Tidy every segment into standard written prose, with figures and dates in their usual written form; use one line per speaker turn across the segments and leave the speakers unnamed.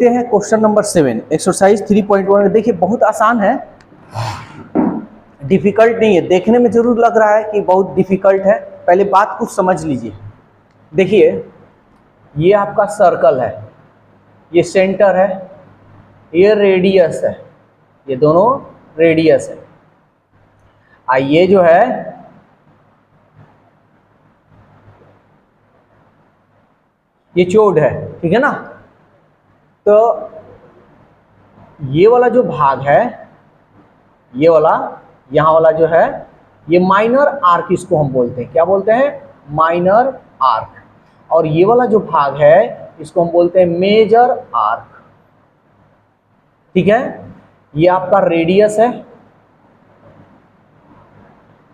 हैं question number 7 exercise 3.1। देखिए बहुत आसान है, डिफिकल्ट नहीं है। देखने में जरूर लग रहा है कि बहुत डिफिकल्ट है, पहले बात कुछ समझ लीजिए। देखिए ये आपका सर्कल है, ये सेंटर है, ये रेडियस है, ये दोनों रेडियस है। ये जो है ये चोड है, ठीक है ना। तो ये वाला जो भाग है, ये वाला यहाँ वाला जो है, ये माइनर आर्क इसको हम बोलते हैं। क्या बोलते हैं? Minor arc. और ये वाला जो भाग है इसको हम बोलते हैं मेजर आर्क, ठीक है। ये आपका रेडियस है,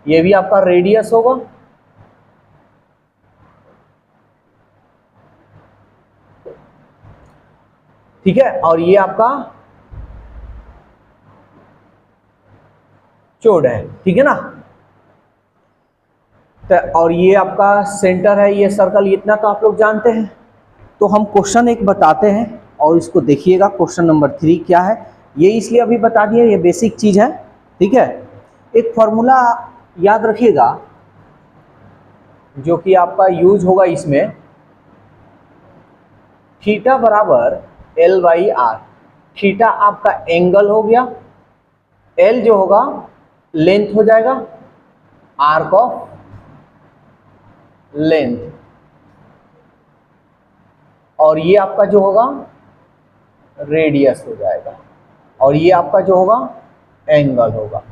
ये भी आपका रेडियस होगा, ठीक है। और ये आपका चोड है, ठीक है ना। तो और ये आपका सेंटर है, ये सर्कल, इतना तो आप लोग जानते हैं। तो हम क्वेश्चन एक बताते हैं और इसको देखिएगा। क्वेश्चन नंबर 3 क्या है, ये इसलिए अभी बता दिए, ये बेसिक चीज है, ठीक है। एक फॉर्मूला याद रखिएगा जो कि आपका यूज होगा इसमें, थीटा बराबर एल बाई आर। थीटा आपका एंगल हो गया, एल जो होगा लेंथ हो जाएगा, आर्क ऑफ लेंथ, और ये आपका जो होगा रेडियस हो जाएगा, और ये आपका जो होगा एंगल होगा।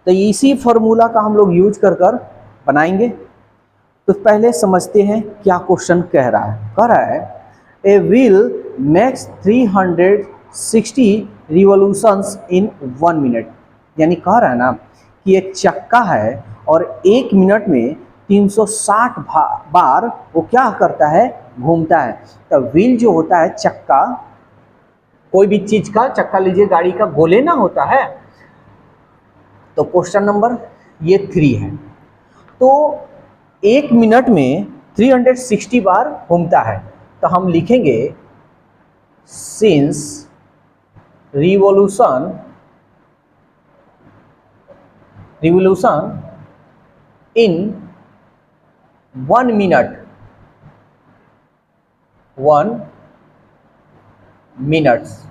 तो इसी फॉर्मूला का हम लोग यूज कर बनाएंगे। तो पहले समझते हैं क्या क्वेश्चन कह रहा है। कह रहा है a wheel makes 360 revolutions in 1 minute. यानी कह रहा है ना कि एक चक्का है और 1 मिनट में 360 बार वो क्या करता है, घूमता है। तो व्हील जो होता है चक्का, कोई भी चीज का चक्का लीजिए, गाड़ी का गोले ना होता है। तो क्वेश्चन नंबर ये 3 है। तो 1 मिनट में 360 बार घूमता है, तो हम लिखेंगे since revolution in 1 minute 1 minutes,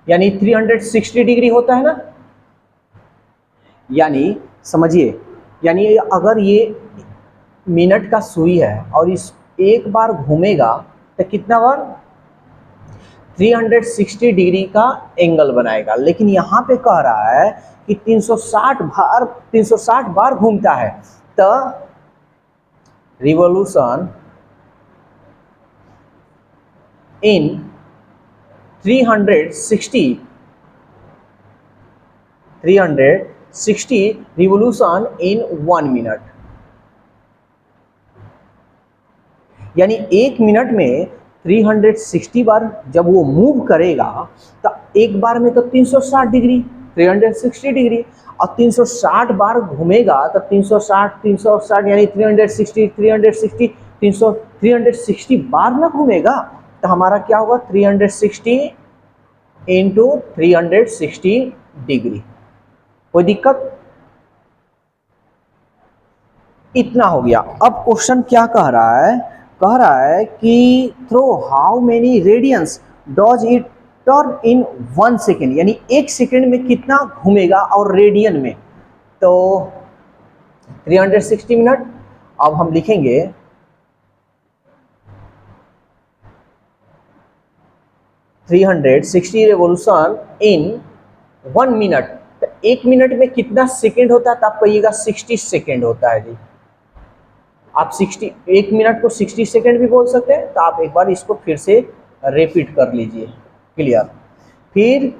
यानी 360 डिग्री होता है ना। यानी समझिए, यानी अगर ये मिनट का सुई है और इस एक बार घूमेगा तो कितना बार, 360 डिग्री का एंगल बनाएगा। लेकिन यहाँ पे कह रहा है कि 360 बार घूमता है। तो revolution in 360 revolution in 1 minute, यानी 1 मिनट में 360 बार जब वो मूव करेगा तो एक बार में तो 360 डिग्री, 360 डिग्री, और 360 बार घूमेगा तो 360 यानी 360 बार ना घूमेगा तो हमारा क्या होगा, 360 इंटू 360 डिग्री। कोई दिक्कत? इतना हो गया। अब क्वेश्चन क्या कह रहा है, कह रहा है कि through how many radians does it turn in 1 second, यानी 1 सेकेंड में कितना घूमेगा और रेडियन में। तो 360 मिनट, अब हम लिखेंगे 360 रेवोल्यूशन इन 1 मिनट। तो 1 मिनट में कितना सेकेंड होता है, तो आप कहिएगा 60 सेकेंड होता है जी। आप 1 मिनट को 60 सेकेंड भी बोल सकते हैं। तो आप एक बार इसको फिर से रिपीट कर लीजिए, क्लियर। फिर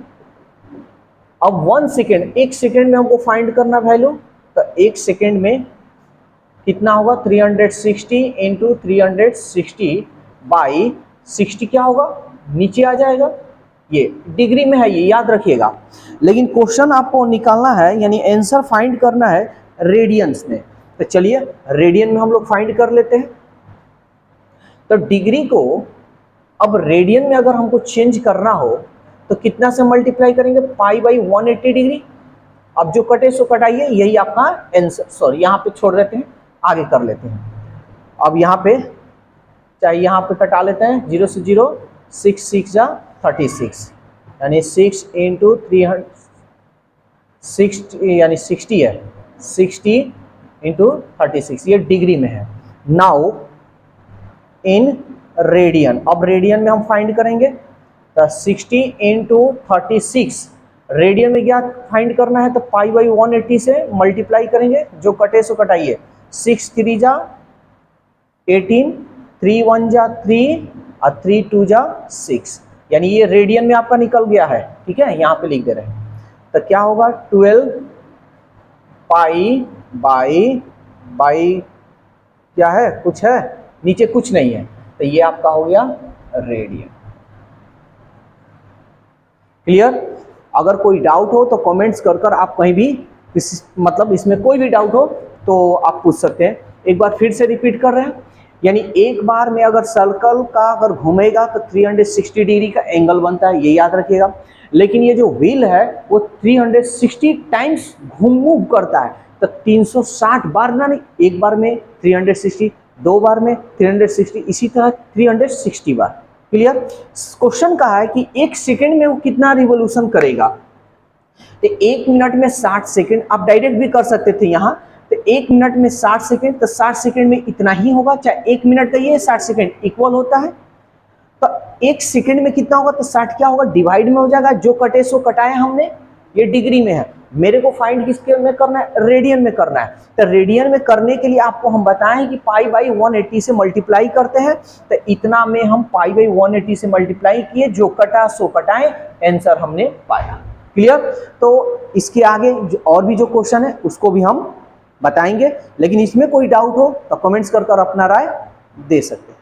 अब 1 सेकेंड, 1 सेकेंड में हमको फाइंड करना वैल्यू, तो 1 सेकेंड में कितना होगा, 360 इंटू 360 बाई 60 क्या होगा, नीचे आ जाएगा। ये डिग्री में है, ये याद रखिएगा। लेकिन क्वेश्चन आपको निकालना है, यानी आंसर फाइंड करना है रेडियंस में। तो चलिए रेडियन में हम लोग फाइंड कर लेते हैं। तो डिग्री को अब रेडियन में अगर हमको चेंज करना हो तो कितना से मल्टीप्लाई करेंगे, पाई बाई 180 डिग्री। अब जो कटे सो कटाइए, यही आपका आंसर। सॉरी, यहाँ पे छोड़ देते हैं, आगे कर लेते हैं। अब यहाँ पे चाहे यहाँ पे कटा लेते हैं, 0 से 0, 6 6 जा 36, यानी 6 इंटू 300 60 यानी 60 है, 60 इंटू 36, ये डिग्री में है। नाउ इन रेडियन, अब रेडियन में हम फाइंड करेंगे तो 60 इंटू 36, रेडियन में क्या फाइंड करना है, तो पाई बाई 180 से मल्टीप्लाई करेंगे, जो कटे सो कटाइए, 6 3 जा 18, 3 1 जा 3 और 3 2 जा 6, यानी ये रेडियन में आपका निकल गया है। ठीक है, यहाँ पे लिख दे रहे हैं, तो क्या होगा 12 पाई बाई क्या है, कुछ है नीचे, कुछ नहीं है, तो ये आपका हो गया रेडियन। क्लियर? अगर कोई डाउट हो तो कमेंट्स कर आप कहीं भी मतलब इसमें कोई भी डाउट हो तो आप पूछ सकते हैं। एक बार फिर से रिपीट कर रहे हैं, यानी एक बार में अगर सर्कल का अगर घूमेगा तो 360 डिग्री का एंगल बनता है, ये याद रखिएगा। लेकिन ये जो व्हील है वो 360 टाइम्स मूव करता है, तो 360 बार ना, नहीं, एक बार में 360, दो बार में 360, इसी तरह 360 बार। क्लियर? क्वेश्चन कहा है कि एक सेकंड में वो कितना रिवॉल्यूशन करेगा, तो एक मिनट में 60 सेकंड, आप डायरेक्ट भी कर सकते थे यहाँ, तो एक मिनट में 60 सेकंड, तो 60 सेकंड में इतना ही होगा, चाहे एक मिनट का ये 60 सेकंड इक्वल होता है, तो एक सेकंड में कितना होगा, तो 60 क्या होगा, डिवाइड में हो जाएगा, जो कटे सो कटाए हमने, ये डिग्री में है, मेरे को फाइंड किसके में करना है, रेडियन में करना है। तो रेडियन में करने के लिए आपको हम बताएं कि पाई बाई 180 से मल्टीप्लाई करते हैं, तो इतना में हम पाई बाई 180 से मल्टीप्लाई किए, जो कटा सो कटाए, आंसर हमने पाया। क्लियर? तो इसके आगे और भी जो क्वेश्चन है उसको भी हम बताएंगे, लेकिन इसमें कोई डाउट हो तो कमेंट्स कर अपना राय दे सकते हैं।